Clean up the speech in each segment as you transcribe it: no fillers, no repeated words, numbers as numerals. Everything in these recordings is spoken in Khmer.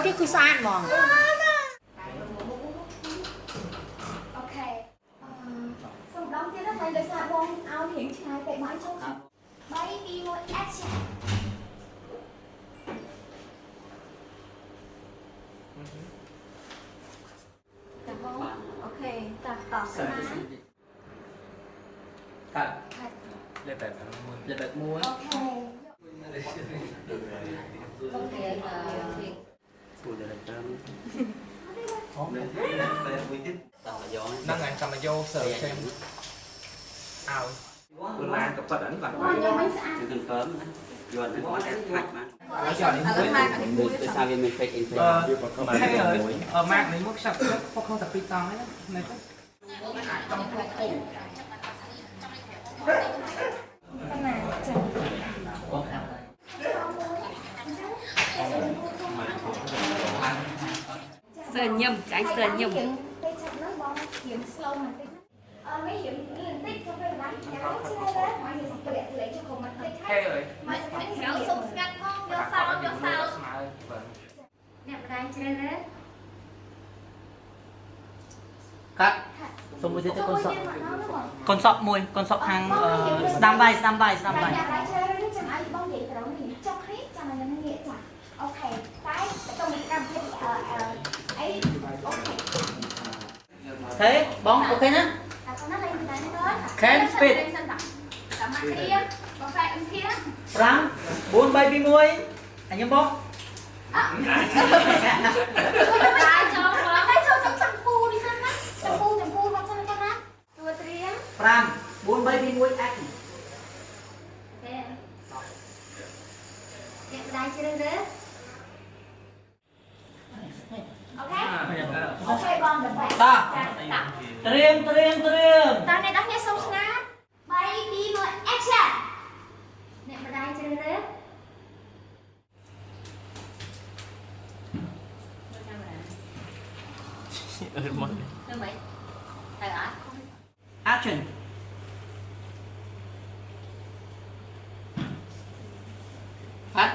នេះគឺស្អាតហ្មង អូខេសូមម្ដងទៀតណាហើយដោយសារបងឲ្យរៀងឆ្ងាយពេកមកចូល3 2 1 action តាបងអូខេតាតតស្មា កាត់លេបបែបមួយលេបបែបមួយ អូខេ không thì thì ពូលេបតាមហ្នឹងហើយតាមយកសើចេញឲ្យព្រឡានក៏ប៉ិតអានេះបាត់ បងยังไม่ស្អាត គឺ confirm យកទៅគាត់អាចហាច់បាន ហើយចោលនេះមួយ ដោយសារវាមាន fake in fake ម៉ាកនេះមកខ្ចប់ផុសក្នុងតែពីរតង់ហ្នឹងណាទៅចង់ផ្លុកពុំ ប៉ុណ្ណាចា sờ nhầm cái sờ nhầm ពេលចាប់នោះបងរៀង slow បន្តិចណានេះរៀងលឿនតិចទៅពេលណាចាំឆ្លើយមករៀងស្ទាក់លេខចូលមកតិច ហេអើយ មកស្ងាត់សុំស្ងាត់ផងយកសោយកសោ ស្មើបើ អ្នកម្ដាយជ្រើសរើស កាត់សូមមួយទៀតកូនសក់កូនសក់មួយកូនសក់ខាងស្ដាំបាយស្ដាំបាយស្ដាំបាយ អ្នកម្ដាយជ្រើសរើសចាំឲ្យបងនិយាយត្រង់នេះចុះនេះចាំឲ្យនឹងងាកចាអូខេតែទៅមានកម្មវិធីអីអូខេ thế bóng ok nhá តែប៉ុណ្ណាលេងម្ដាយទៅ Can speed សិនតាតាមមកគ្នាបងតែអង្គា 5 4 3 2 1 anh em bóng តែចូលបងតែចូលចាំពូនេះសិនណាចាំពូមកសិនទៅណាទួត្រៀម 5 4 3 2 1 action អ្នកម្ដាយជ្រើសរើសអូខេអូខេបងដល់បែប ta តា ត្រៀម តើអ្នកទាំងនេះសូមស្ងាត់3 2 1 action អ្នកម្ដាយជ្រើសរើស មក Thứ mấy? Thầy ạ? action ផាត់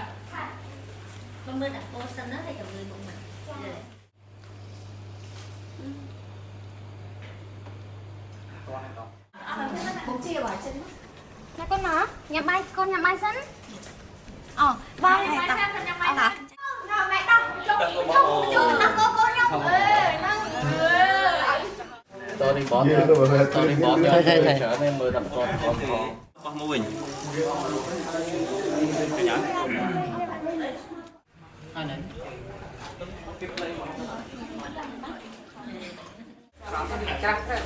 Con mưa đặt cô sân đó hay cả người bụng mặt. Rồi. បុកជាបើចិនណាកូនណាញ៉ាំបាយកូនញ៉ាំបាយសិនអូបងញ៉ាំបាយសិនញ៉ាំបាយសិនណាម៉ែដោះជុំណាកូនខ្ញុំអើហ្នឹង តើនេះបោះតើនេះបោះយកច្រើននេះមើលដល់គាត់ផងបោះមួយវិញកញ្ញា ai này ក្រាស់ទៅ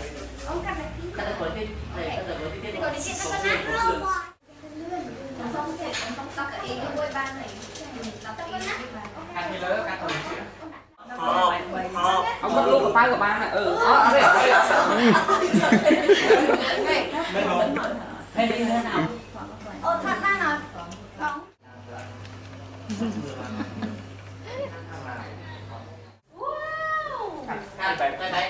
អូកាត់តែពី cắt tới cái đây cắt tới cái កូននេះទៅណាលោកបងសុំសេសុំសក់អីមួយបានហើយដល់ទៅណា កាត់ពីលើកាត់ទៅជឿông mất luôn cái bay của ba này đây hay đi thế nào អូថតបានអត់បង hai bảy tay đấy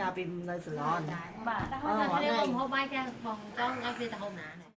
កាពីនៅសាឡន Bà đã hỏi là cái hôm hôm bay ra phòng con ăn đi tao hôm nào này.